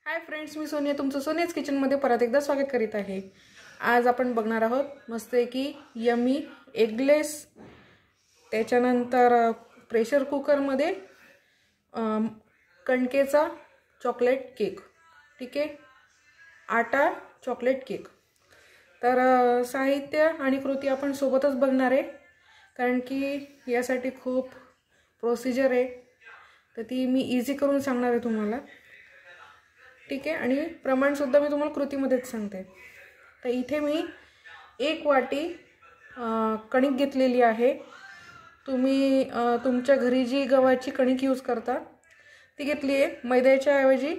Hi friends, मी सोनिया तुमचं सोनियाज किचनमध्ये परत एकदा स्वागत करीत आहे। आज आपण बघणार आहोत मस्त की यमी एगलेस, त्याच्यानंतर प्रेशर कुकरमध्ये कणकेचा चॉकलेट केक। ठीक आहे, आटा चॉकलेट केक। तर साहित्य आणि कृती आपण सोबतच बघणार आहे, कारण की यासाठी खूप प्रोसिजर आहे, तर ती मी इझी करून सांगणार आहे तुम्हाला। ठीक आहे, आणि प्रमाण सुद्धा मी तुम्हाला कृतीमध्येच सांगते। तर इथे मी 1 वाटी कणिक घेतलेली आहे। तुम्ही तुमच्या घरी जी गव्हाची कणिक यूज करता ती घेतली आहे। मैद्याच्या ऐवजी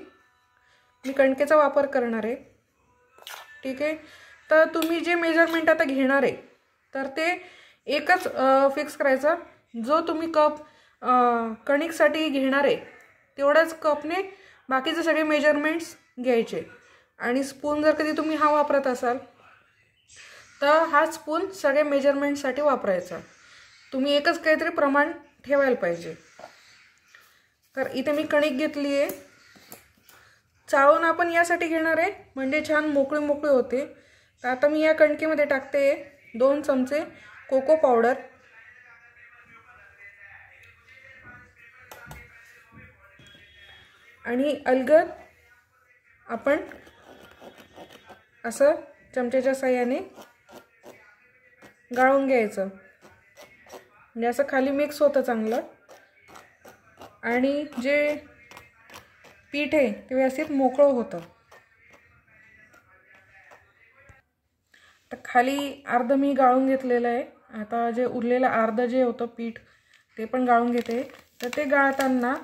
मी कणकेचा वापर करणार आहे। ठीक आहे, तर तुम्ही जे मेजरमेंट आता घेणार आहे तर ते एकच फिक्स करायचा। जो तुम्ही कप कणिकसाठी घेणार आहे तेवढाच कपने बाकीचे सगळे मेजरमेंट्स घ्यायचे। आणि स्पून जर कधी तुम्ही हा वापरत असाल तर हा स्पून सगळे मेजरमेंटसाठी वापरायचा। तुम्ही एकच काहीतरी प्रमाण ठेवायला पाहिजे। तर इथे मी कणिक घेतली आहे। चाळून आपण यासाठी घेणार आहे म्हणजे छान मोकळी मोकळी होते। तर आता मी या कणकेमध्ये टाकते 2 चमचे कोको पावडर, आणि अलगद आपण असं चमच्याच्या साहाय्याने गाळून घ्यायचं, म्हणजे असं खाली मिक्स होतं चांगलं, आणि जे पीठ आहे ते व्यवस्थित मोकळं होतं। तर खाली अर्ध मी गाळून घेतलेलं आहे। आता जे उरलेलं अर्ध जे होतं पीठ ते पण गाळून घेते। तर ते गाळताना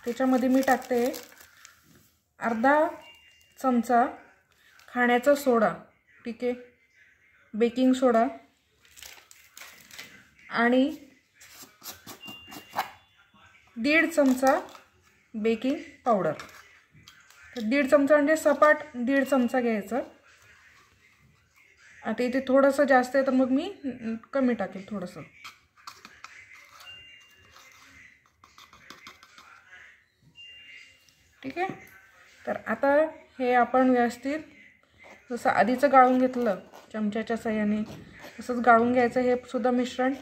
त्याच्यामध्ये मी टाकते अर्धा चमचा खाण्याचा सोडा, ठीक आहे, बेकिंग सोडा, आणि 1.5 चमचा बेकिंग पावडर। तर 1.5 चमचा म्हणजे सपाट 1.5 चमचा घ्यायचा। आता इथे थोडंसं जास्त आहे तर मग मी कमी टाकेल थोडंसं। ठीक आहे, तर आता हे आपण व्यवस्थित जसं आधीचं गाळून घेतलं चमच्याच्या साहाय्याने तसंच गाळून घ्यायचं हे सुद्धा मिश्रण।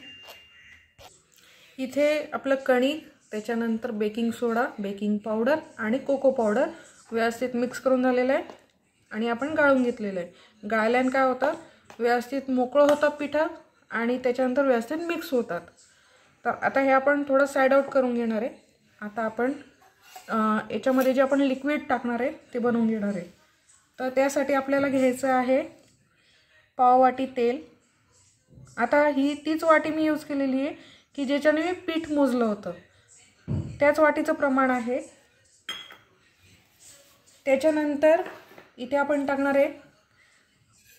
इथे आपलं कणिक, त्याच्यानंतर बेकिंग सोडा, बेकिंग पावडर आणि कोको पावडर व्यवस्थित मिक्स करून झालेलं आहे आणि आपण गाळून घेतलेलं आहे। गाळल्याने काय होतं, व्यवस्थित मोकळं होतं पिठं आणि त्याच्यानंतर व्यवस्थित मिक्स होतात। तर आता हे आपण थोडं साईड आउट करून घेणार आहे। आता आपण याच्यामध्ये जे आपण लिक्विड टाकणार आहे ते बनवून घेणार आहे। तर त्यासाठी आपल्याला घ्यायचं आहे पाव वाटी तेल। आता ही तीच वाटी मी यूज केलेली आहे की ज्याच्याने मी पीठ मोजलं होतं, त्याच वाटीचं प्रमाण आहे। त्याच्यानंतर इथे आपण टाकणार आहे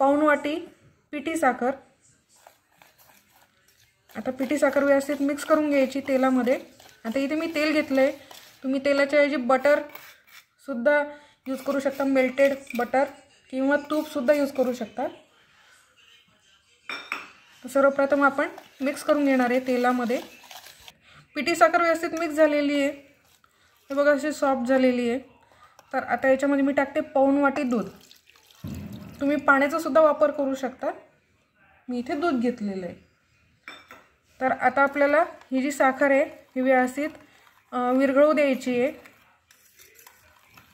पाऊण वाटी पिठी साखर। आता पिठी साखर व्यवस्थित मिक्स करून घ्यायची तेलामध्ये। आता इथे मी तेल घेतलं आहे, तुम्ही तेलाच्या ऐवजी बटर सुद्धा यूज करू शकता, मेल्टेड बटर किंवा तूप सुद्धा यूज करू शकता। सर्वप्रथम आपण मिक्स करून घेणार आहे तेलामध्ये। पिठी साखर व्यवस्थित मिक्स झालेली आहे, हे बघा अशी सॉफ्ट झालेली आहे। तर आता याच्यामध्ये मी टाकते पाऊण वाटी दूध। तुम्ही पाण्याचा सुद्धा वापर करू शकता, मी इथे दूध घेतलेलं आहे। तर आता आपल्याला ही जी साखर आहे ही व्यवस्थित विरघळू द्यायची आहे।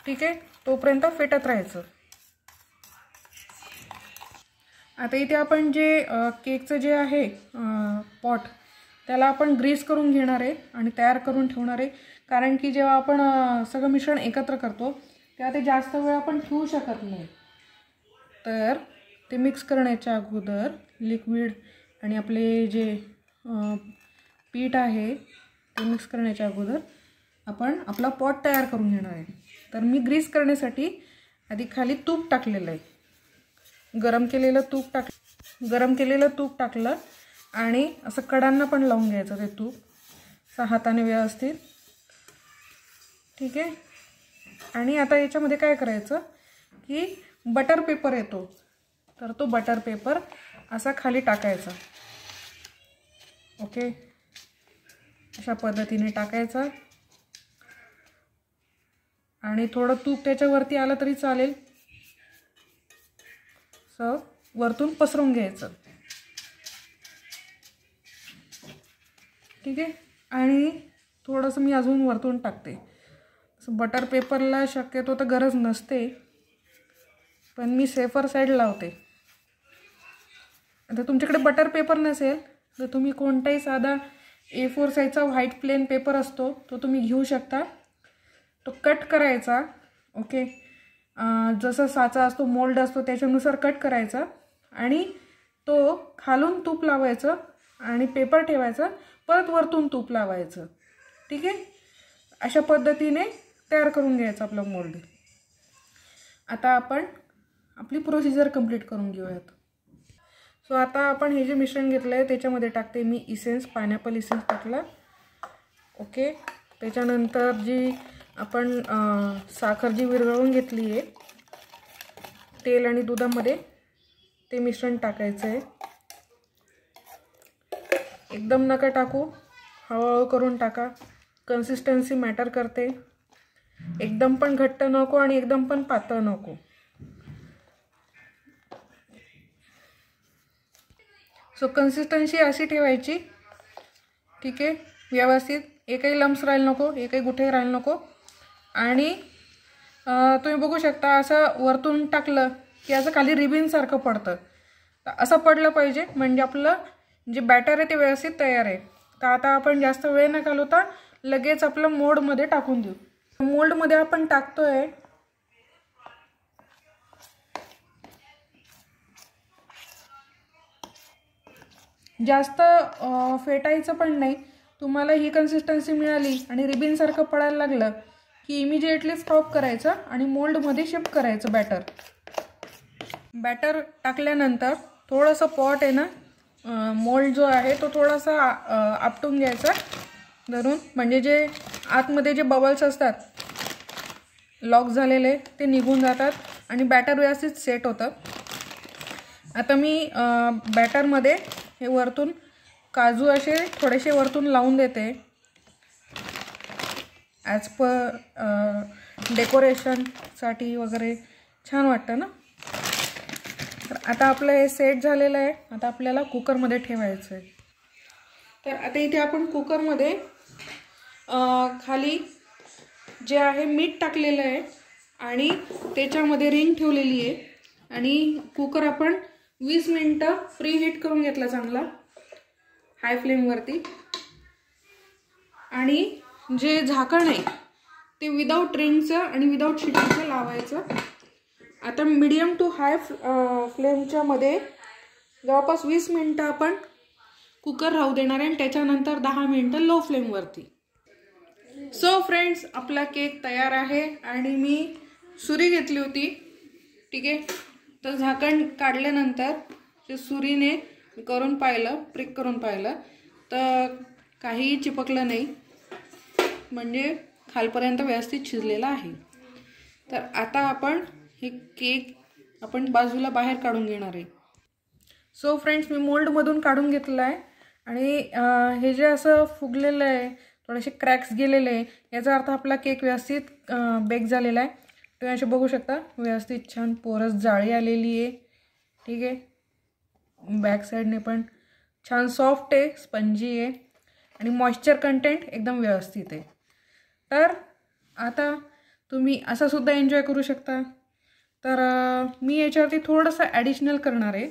ठीक आहे, तोपर्यंत फेटत राहायचं। आता इथे आपण जे केकचं जे आहे पॉट त्याला आपण ग्रीस करून घेणार आहे आणि तयार करून ठेवणार आहे, कारण की जेव्हा आपण सगळं मिश्रण एकत्र करतो तेव्हा ते जास्त वेळ आपण ठेवू शकत नाही। तर ते मिक्स करण्याच्या अगोदर लिक्विड आणि आपले जे पीठ आहे ते मिक्स करण्याच्या अगोदर आपण आपला पॉट तयार करून घेणार आहे। तर मी ग्रीस करण्यासाठी आधी खाली तूप टाकलेलं आहे, गरम केलेलं तूप टाकलं आणि असं कडांना पण लावून घ्यायचं ते तूप हाताने व्यवस्थित। ठीक आहे, आणि आता याच्यामध्ये काय करायचं की बटर पेपर येतो, तर तो बटर पेपर असा खाली टाकायचा। ओके, अशा पद्धतीने टाकायचा आणि थोडं तूप त्याच्यावरती आलं तरी चालेल. असं वरतून पसरून घ्यायचं. ठीक आहे. आणि थोडंसं मी अजून वरतून टाकते. बटर पेपरला शक्यतो तर गरज नसते, पण मी सेफर साईड लावते. आता तुमच्याकडे बटर पेपर नसेल तर तुम्ही कोणताही साधा A4 साईजचा व्हाईट प्लेन पेपर असतो तो तुम्ही घेऊ शकता. तो कट करायचा. ओके. जसा साचा असतो, मोल्ड असतो, त्याच्यानुसार कट करायचा आणि तो खालून तूप लावायचं आणि पेपर ठेवायचा, परत वरतून तूप लावायचं. ठीक आहे. अशा पद्धतीने तयार करून घ्यायचं आपलं मोल्ड. आता आपण आपली प्रोसिजर कंप्लीट करून घेऊयात. सो आता आपण हे जे मिश्रण घेतलं आहे त्याच्यामध्ये टाकते मी इसेन्स, पायनॅपल इसेन्स टाकला. ओके. त्याच्यानंतर जी आपण साखर जी विरघळवून घेतली आहे तेल आणि दुधामध्ये, ते मिश्रण टाकायचं आहे. एकदम नका टाकू, हळूहळू करून टाका. कन्सिस्टन्सी मॅटर करते. एकदम पण घट्ट नको आणि एकदम पण पातळ नको. सो कन्सिस्टन्सी अशी ठेवायची. ठीक आहे. व्यवस्थित, एकही लम्स राहील नको, एकही गुठे राहील नको. आणि तुम्ही बघू शकता असं वरतून टाकलं की असं खाली रिबिनसारखं पडतं. असं पडलं पाहिजे, म्हणजे आपलं जे बॅटर आहे ते व्यवस्थित तयार आहे. तर आता आपण जास्त वेळ न घालवता लगेच आपलं मोल्डमध्ये टाकून देऊ. मोल्डमध्ये आपण टाकतोय. जास्त फेटायचं पण नाही. तुम्हाला ही कन्सिस्टन्सी मिळाली आणि रिबिनसारखं पडायला लागलं की इमिजिएटली स्टॉप करायचं आणि मोल्डमध्ये शिफ्ट करायचं बॅटर. बॅटर टाकल्यानंतर थोडंसं पॉट आहे ना, मोल्ड जो आहे तो थोडासा आपटून घ्यायचा धरून, म्हणजे जे आतमध्ये जे बबल्स असतात लॉक झालेले ते निघून जातात आणि बॅटर व्यवस्थित सेट होतं. आता मी बॅटरमध्ये हे वरतून काजू असे थोडेसे वरतून लावून देते ॲज पर डेकोरेशनसाठी वगैरे छान वाटतं ना. तर आता आपलं हे सेट झालेलं आहे. आता आपल्याला कुकरमध्ये ठेवायचं आहे. तर आता इथे आपण कुकरमध्ये खाली जे आहे मीठ टाकलेलं आहे आणि त्याच्यामध्ये रिंग ठेवलेली आहे आणि कुकर आपण 20 मिनिटं प्री हीट करून घेतला चांगला हाय फ्लेमवरती. आणि जे झाकण आहे ते विदाऊट रिंगचं आणि विदाऊट शिट्टीचं लावायचं. आता मीडियम टू हाय फ्लेमच्या मध्ये जवळपास 20 मिनिटं आपण कुकर राहू देणार आहे आणि त्याच्यानंतर 10 मिनिटं लो फ्लेमवरती. सो फ्रेंड्स, आपला केक तयार आहे आणि मी सुरी घेतली होती. ठीक आहे. तर झाकण काढल्यानंतर ते सुरीने करून पाहिलं, प्रिक करून पाहिलं तर काहीही चिपकलं नाही, म्हणजे खालपर्यंत व्यवस्थित शिजलेला आहे. तर आता आपण हे केक आपण बाजूला बाहेर काढून घेणार आहे. सो फ्रेंड्स, मी मोल्डमधून काढून घेतलं आहे आणि हे जे असं फुगलेलं आहे, थोडेसे क्रॅक्स गेलेले आहे, याचा अर्थ आपला केक व्यवस्थित बेक झालेला आहे. तुम्ही असे बघू शकता व्यवस्थित छान पोरस जाळी आलेली आहे. ठीक आहे. बॅक साईडने पण छान सॉफ्ट आहे, स्पंजी आहे आणि मॉइश्चर कंटेंट एकदम व्यवस्थित आहे. तर आता तुम्ही असं सुद्धा एन्जॉय करू शकता. तर मी याच्यावरती थोडंसं ॲडिशनल करणार आहे.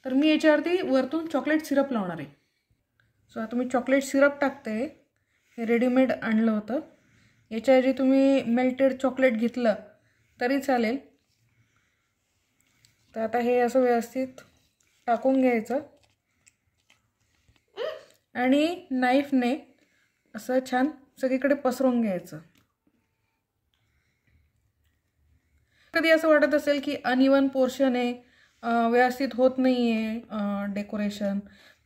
तर मी याच्यावरती वरतून चॉकलेट सिरप लावणार आहे. सो आता मी चॉकलेट सिरप टाकते. हे रेडीमेड आणलं होतं. याच्याऐवजी तुम्ही मेल्टेड चॉकलेट घेतलं तरी चालेल. तर आता हे असं व्यवस्थित टाकून घ्यायचं आणि नाईफने असं छान सगळीकडे पसरवून घ्यायचं. कधी असं वाटत असेल की अनइवन पोर्शन आहे, व्यवस्थित होत नाही आहे डेकोरेशन,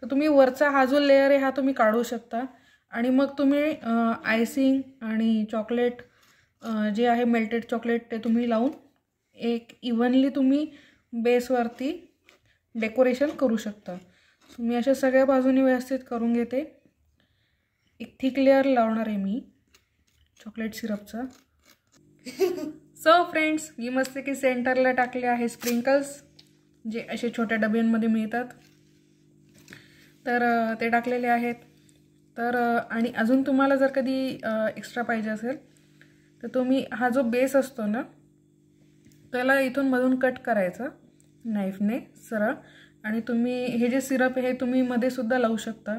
तर तुम्ही वरचा हा जो लेअर आहे हा तुम्ही काढू शकता आणि मग तुम्ही आयसिंग आणि चॉकलेट जे आहे मेल्टेड चॉकलेट ते तुम्ही लावून एक इव्हनली तुम्ही बेसवरती डेकोरेशन करू शकता. मी अशा सगळ्या बाजूनी व्यवस्थित करून घेते. एक थिक लेअर लावणार आहे मी चॉकलेट सिरपचा. सो फ्रेंड्स, मी मस्त की सेंटरला टाकले आहे स्प्रिंकल्स, जे असे छोट्या डब्यांमध्ये मिळतात, तर ते टाकलेले आहेत. तर आणि अजून तुम्हाला जर कधी एक्स्ट्रा पाहिजे असेल तर तुम्ही हा जो बेस असतो ना, त्याला इथून मधून कट करायचा नाईफने सरळ, आणि तुम्ही हे जे सिरप आहे तुम्ही मध्ये सुद्धा लावू शकता,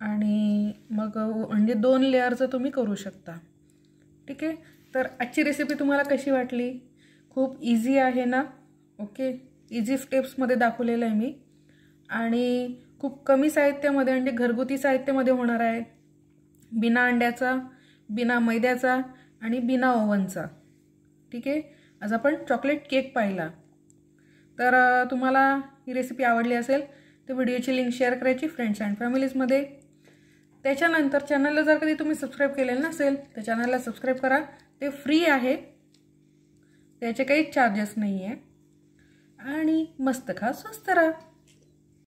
आणि मग म्हणजे 2 लेअरचं तुम्ही करू शकता. ठीक आहे. तर आजची रेसिपी तुम्हाला कशी वाटली? खूप इझी आहे ना? ओके, इझी स्टेप्समध्ये दाखवलेलं आहे मी, आणि खूप कमी साहित्यामध्ये म्हणजे घरगुती साहित्यामध्ये होणार आहे, बिना अंड्याचा, बिना मैद्याचा आणि बिना ओव्हनचा. ठीक आहे. आज आपण चॉकलेट केक पाहिला. तर तुम्हाला ही रेसिपी आवडली असेल तर व्हिडिओची लिंक शेअर करायची फ्रेंड्स अँड फॅमिलीजमध्ये. त्याच्यानंतर चॅनलला जर कधी तुम्ही सबस्क्राईब केलेलं नसेल तर चॅनलला सबस्क्राईब करा, ते फ्री आहे, त्याचे काही चार्जेस नाही आहे, आणि मस्त खा, स्वस्त राहा.